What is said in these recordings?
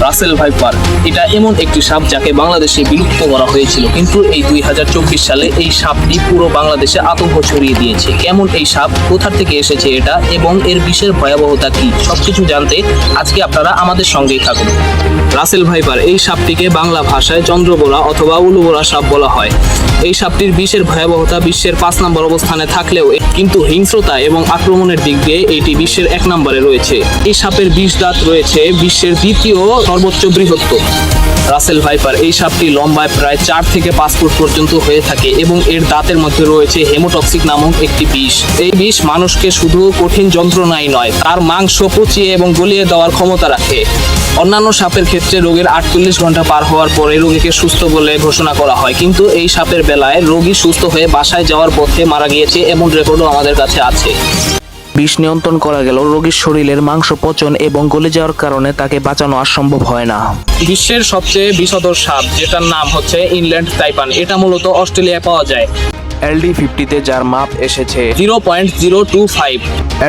Russell viper এটা এমন একটি সাপ যাকে বাংলাদেশে বিলুপ্ত করা হয়েছিল, কিন্তু এই 2024 সালে এই সাপটি পুরো বাংলাদেশে আতঙ্ক ছড়িয়ে দিয়েছে। কেমন এই সাপ, কোথা থেকে এসেছে এটা এবং এর বিষের ভয়াবহতা কি, সবকিছু জানতে আজকে আপনারা আমাদের সঙ্গেই থাকুন। রাসেল ভাইপার এই সাপটিকে বাংলা ভাষায় চন্দ্রবোরা অথবা উলুবোরা সাপ বলা হয়। এই সাপটির বিষের ভয়াবহতা বিশ্বের 5 নম্বর অবস্থানে থাকলেও কিন্তু হিংস্রতা এবং আক্রমণের দিক দিয়ে এটি বিশ্বের 1 নম্বরে রয়েছে। এই সাপের বিষ দাঁত রয়েছে বিশ্বের দ্বিতীয় সর্বোচ্চ বৃহত্তম। রাসেল ভাইপার এই সাপটি লম্বায় প্রায় 4 থেকে 5 ফুট পর্যন্ত হয়ে থাকে এবং এর দাঁতের মধ্যে রয়েছে হেমোটক্সিক নামক একটি বিষ। এই বিষ মানুষকে শুধু কঠিন যন্ত্রণাই নয়, তার মাংস পচিয়ে এবং গলিয়ে দেওয়ার ক্ষমতা রাখে। অন্যান্য সাপের ক্ষেত্রে রোগের 48 ঘন্টা পার হওয়ার পরে রোগীকে সুস্থ বলে ঘোষণা করা হয়, কিন্তু এই সাপের বেলায় রোগী সুস্থ হয়ে বাসায় যাওয়ার পথে মারা গিয়েছে এমন রেকর্ডও আমাদের কাছে আছে। বিষ নিয়ন্ত্রণ করা গেলেও রোগীর শরীরের মাংস পচন এবং গলে যাওয়ার কারণে তাকে বাঁচানো আর সম্ভব হয় না। বিশ্বের সবচেয়ে বিষধর সাপ যেটার নাম হচ্ছে ইনল্যান্ড তাইপান, এটা মূলত অস্ট্রেলিয়ায় পাওয়া যায়। LD50 যার মাপ এসেছে 0.025।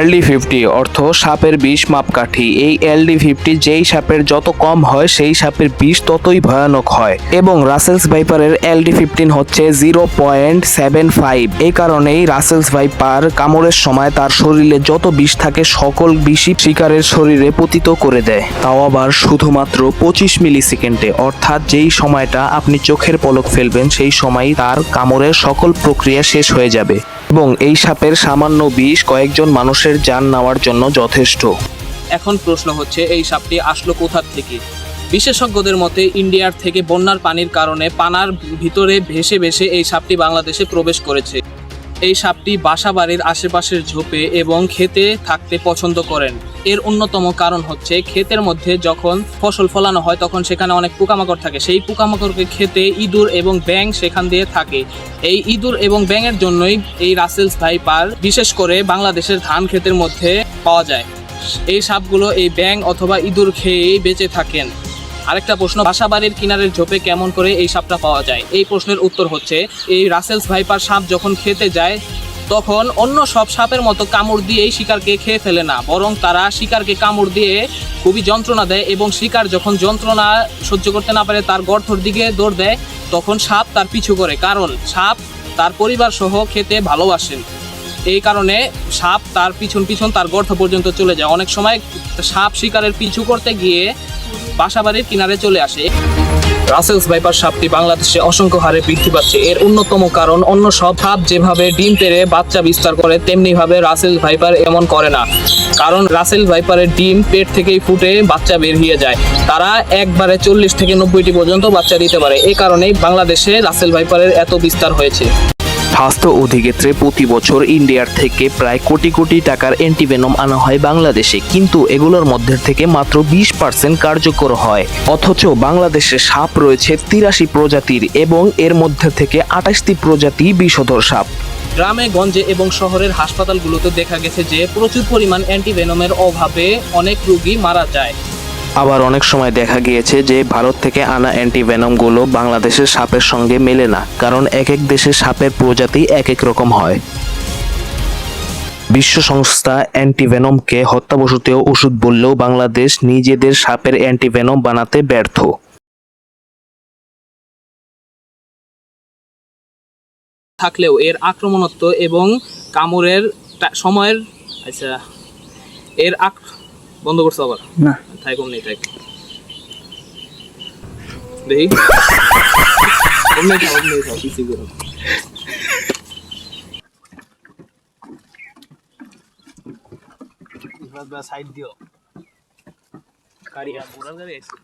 LD50 অর্থ সাপের বিষ মাপকাঠি। এই LD50 যেই সাপের যত কম হয় সেই সাপের বিষ ততই ভয়ানক হয় এবং রাসেলস ভাইপারের LD15 হচ্ছে 0.75। এই কারণেই রাসেলস ভাইপার কামড়ের সময় তার শরীরে যত বিষ থাকে সকল বিষই শিকারের শরীরে পতিত করে দেয়, তাও আবার শুধুমাত্র 25 মিলি সেকেন্ডে। অর্থাৎ যেই সময়টা আপনি চোখের পলক ফেলবেন সেই সময়ই তার কামড়ের সকল প্রক্রিয়া শেষ হয়ে যাবে এবং এই সাপের সামান্য বিষ কয়েকজন মানুষের জান নেওয়ার জন্য যথেষ্ট। এখন প্রশ্ন হচ্ছে এই সাপটি আসলো কোথা থেকে? বিশেষজ্ঞদের মতে ইন্ডিয়ার থেকে বন্যার পানির কারণে পানার ভিতরে ভেসে ভেসে এই সাপটি বাংলাদেশে প্রবেশ করেছে। এই সাপটি বাসাবাড়ির আশেপাশের ঝোপে এবং ক্ষেতে থাকতে পছন্দ করেন। এর অন্যতম কারণ হচ্ছে ক্ষেতের মধ্যে যখন ফসল ফলানো হয় তখন সেখানে অনেক পোকামাকড় থাকে, সেই পোকামাকড়কে খেতে ইঁদুর এবং ব্যাঙ সেখান দিয়ে থাকে। এই ইঁদুর এবং ব্যাঙের জন্যই এই রাসেলস ভাইপার বিশেষ করে বাংলাদেশের ধান ক্ষেতের মধ্যে পাওয়া যায়। এই সাপগুলো এই ব্যাঙ অথবা ইঁদুর খেয়েই বেঁচে থাকেন। আরেকটা প্রশ্ন, বাসাবাড়ির কিনারের ঝোপে কেমন করে এই সাপটা পাওয়া যায়? এই প্রশ্নের উত্তর হচ্ছে এই রাসেলস ভাইপার সাপ যখন খেতে যায় তখন অন্য সব সাপের মতো কামড় দিয়েই শিকারকে খেয়ে ফেলে না, বরং তারা শিকারকে কামড় দিয়ে খুবই যন্ত্রণা দেয় এবং শিকার যখন যন্ত্রণা সহ্য করতে না পারে তার গর্তর দিকে দৌড় দেয়, তখন সাপ তার পিছু করে, কারণ সাপ তার পরিবার সহ খেতে ভালোবাসেন। এই কারণে সাপ তার পিছন পিছন তার গর্ত পর্যন্ত চলে যায়। অনেক সময় সাপ শিকারের পিছু করতে গিয়ে বাসাবাড়ির কিনারে চলে আসে। রাসেলস ভাইপার সাপটি বাংলাদেশে অসংখ্য হারে বৃদ্ধি পাচ্ছে। এর অন্যতম কারণ অন্য সব সাপ যেভাবে ডিম পেড়ে বাচ্চা বিস্তার করে তেমনি ভাবে রাসেলস ভাইপার এমন করে না, কারণ রাসেল ভাইপারের ডিম পেট থেকেই ফুটে বাচ্চা বের হয়ে যায়। তারা একবারে 40 থেকে 90টি পর্যন্ত বাচ্চা দিতে পারে। এই কারণেই বাংলাদেশে রাসেল ভাইপারের এত বিস্তার হয়েছে। স্বাস্থ্য অধিক্ষেত্রে প্রতি বছর ইন্ডিয়ার থেকে প্রায় কোটি কোটি টাকার অ্যান্টিভেনম আনা হয় বাংলাদেশে, কিন্তু এগুলোর মধ্যে থেকে মাত্র 20% কার্যকর হয়। অথচ বাংলাদেশে সাপ রয়েছে 83 প্রজাতির এবং এর মধ্যে থেকে 28টি প্রজাতি বিষধর সাপ। গ্রামে গঞ্জে এবং শহরের হাসপাতালগুলোতে দেখা গেছে যে প্রচুর পরিমাণ অ্যান্টিভেনমের অভাবে অনেক রোগী মারা যায়। আবার অনেক সময় দেখা গিয়েছে যে ভারত থেকে আনা অ্যান্টিভেনমগুলো বাংলাদেশের সাপের সঙ্গে মেলে না, কারণ এক এক দেশের সাপের প্রজাতি এক এক রকম হয়। বিশ্ব সংস্থা অ্যান্টিভেনমকে হত্যাবশতীয় ওষুধ বললেও বাংলাদেশ নিজেদের সাপের অ্যান্টিভেনম বানাতে ব্যর্থ। থাকলেও এর আক্রমণাত্মক এবং কামড়ের সময়ের এর বন্ধ করছে আবার না তাই কম নেই, তাই দেখি সাইড দিও গাড়ি বুড়ার গাড়ি আছে।